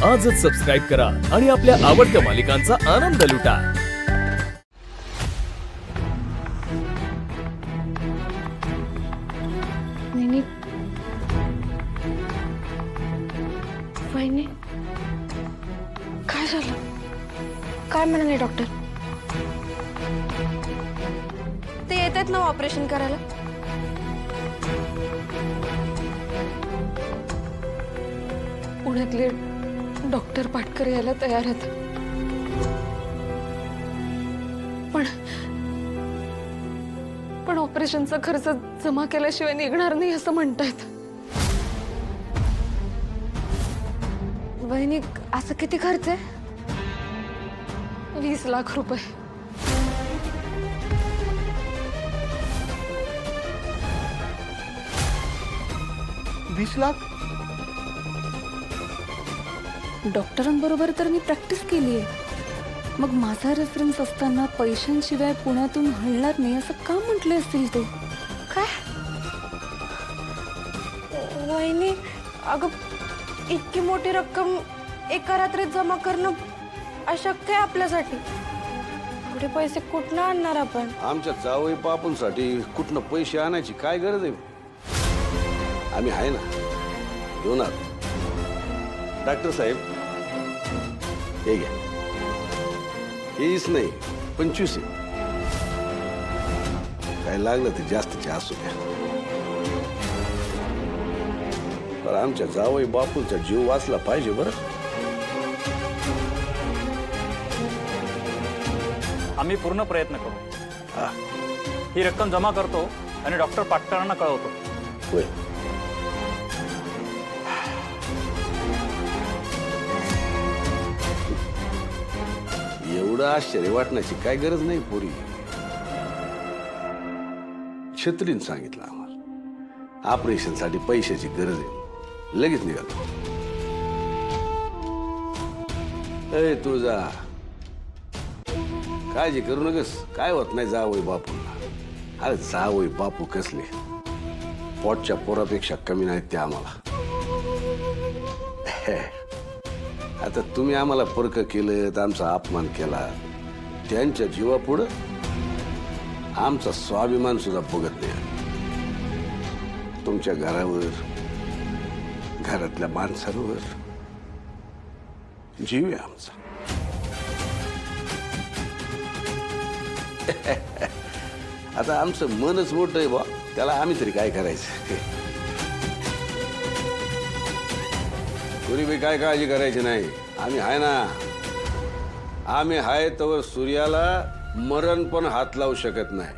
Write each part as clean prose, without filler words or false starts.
आजच सबस्क्राईब करा आणि आपल्या आवडत्या मालिकांचा आनंद लुटा। वहिनी, वहिनी, काय झालं? काय म्हणाले डॉक्टर? ते येत आहेत ना ऑपरेशन करायला? पुण्यातले डॉक्टर पाटकर यायला तयार आहेत, पण ऑपरेशनचा खर्च जमा केल्याशिवाय निघणार नाही असं म्हणतायत। वहिनी, असं किती खर्च आहे? 20 लाख रुपये। 20 लाख? डॉक्टरांबरोबर तर मी प्रॅक्टिस केली आहे, मग माझा रेफरन्स असताना पैशांशिवाय पुण्यातून हलणार नाही असं का म्हटले असतील ते? काय वहिनी, अगं इतकी मोठी रक्कम एका रात्रीत जमा करणं अशक्य आहे आपल्यासाठी। एवढे पैसे कुठनं आणणार आपण? आमच्या जावई बापूंसाठी कुठनं पैसे आणायची काय गरज आहे? आम्ही आहे ना, दोनात। डॉक्टर साहेब, हे घ्या, 20 नाही 25 आहे। काय लागलं ते जास्तीचे असू द्या, पण आमच्या जावई बापूंचा जीव वाचला पाहिजे बरं। आम्ही पूर्ण प्रयत्न करू। ही रक्कम जमा करतो आणि डॉक्टर पाटकरांना कळवतो। होय, एवढं आश्चर्य वाटण्याची काय गरज नाही पोरी। छत्रीन सांगितलं आम्हाला ऑपरेशनसाठी पैशाची गरज आहे, लगेच निघालो। ए तुझा काळजी करू नकस, काय होत नाही जावई बापूंना। अरे जावई बापू कसले, पोटच्या पोरापेक्षा कमी नाहीत ते आम्हाला। आता तुम्ही आम्हाला परक केलं, आमचा अपमान केला, त्यांच्या जीवापुढं आमचा स्वाभिमान सुद्धा बघत नाही। तुमच्या घरावर, घरातल्या माणसांवर जीव आहे आमचा। आता आमचं मनच मोठं आहे बा, त्याला आम्ही तरी काय करायचं? कोणी बी काय काळजी करायची नाही, आम्ही आहे ना। आम्ही आहे तवर सूर्याला मरण पण हात लावू शकत नाही।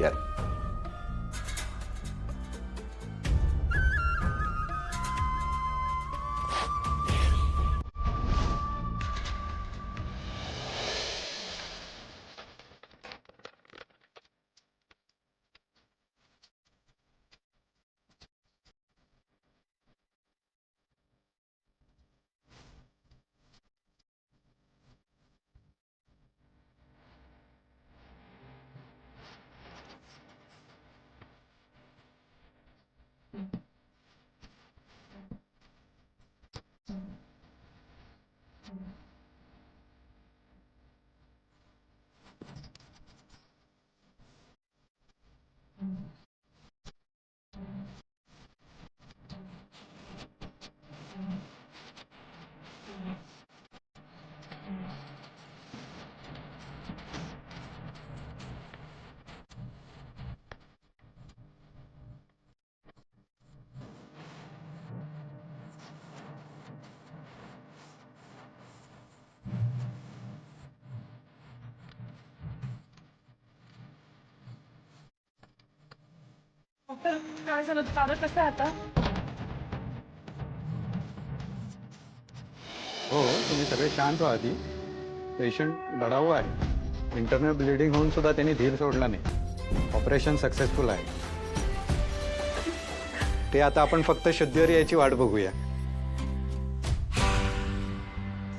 या काय झालं? दादा कसं आहे आता? हो, तुम्ही सगळे शांत व्हा आधी। पेशंट लढाऊ आहे, इंटरनल ब्लिडिंग होऊन सुद्धा त्यांनी धीर सोडला नाही। ऑपरेशन सक्सेसफुल आहे। ते आता आपण फक्त शुद्धीवर यायची वाट बघूया।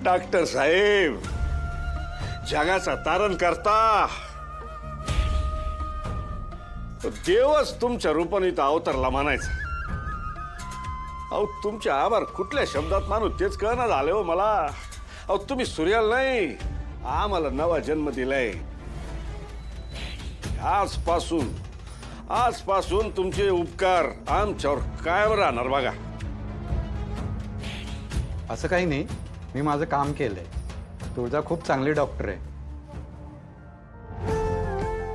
डॉक्टर साहेब, जगाचा तारण करता देवच तुमच्या रूपाने इथं अवतरला म्हणायचं। अहो तुमचे आभार कुठल्या शब्दात मानू तेच कळना झाले हो मला. अहो तुम्ही सूर्याला नाही आम्हाला नवा जन्म दिलाय. आजपासून तुमचे उपकार आमच्यावर कायम राहणार बघा. असं काही नाही, मी माझं काम केलंय. तुळजा खूप चांगली डॉक्टर आहे.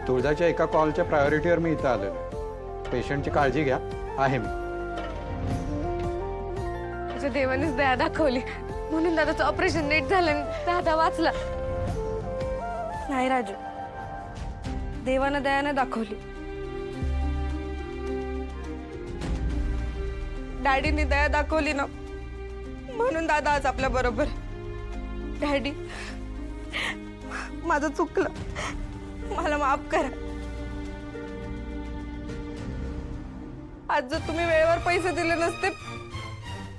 तुळजाच्या एका कॉलच्या प्रायोरिटीवर मी इथं आलेलो. पेशंटची काळजी घ्या, आहे मी. तुझ्या देवानेच दया दाखवली म्हणून दादाचं ऑपरेशन नीट झालं आणि दादा वाचला. नाही राजू, देवानं दयानं दाखवली. डॅडीने दया दाखवली ना म्हणून दादा आज आपल्या बरोबर. डॅडी, माझं चुकलं, मला माफ करा. आज जर तुम्ही वेळेवर पैसे दिले नसते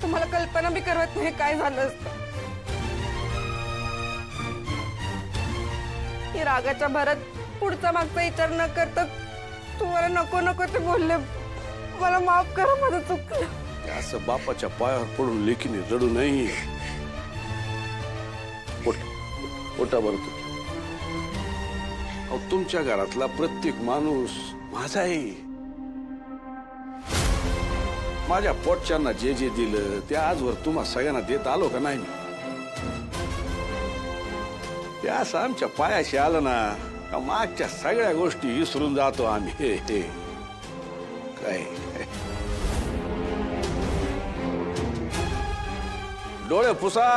तुम्हाला कल्पना बी करत नाही काय झालं असतं. ही रागाच्या भरात पुढचा मागचा विचार न करता तुम्हाला नको नको ते बोलले. मला माफ करा, माझं चुकलं. असं बापाच्या पायावर पडून लेकीने रडू नाही. ओटा बरं तू. अहो तुमच्या घरातला प्रत्येक माणूस माझा आहे. माझ्या पोटच्यांना जे जे दिलं ते आजवर तुम्हा सगळ्यांना देत आलो का नाही. ते असं आमच्या पायाशी आलं ना का मागच्या सगळ्या गोष्टी विसरून जातो आम्ही. हे काय डोळे पुसा.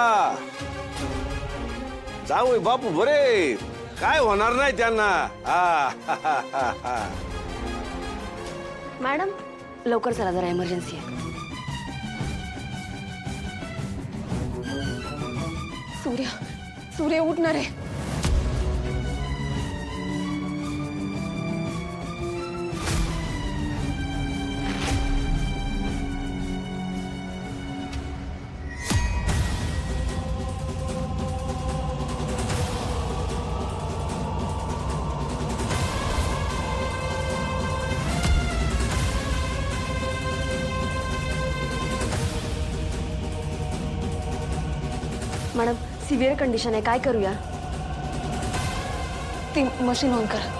जाऊ बापू बरे, काय होणार नाही त्यांना. मॅडम लवकर चला, जरा इमर्जन्सी आहे. सूर्य उठणार आहे. मॅडम सिव्हिअर कंडिशन आहे, काय करूया? ती मशीन ऑन करा.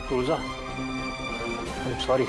तुळजा, सॉरी.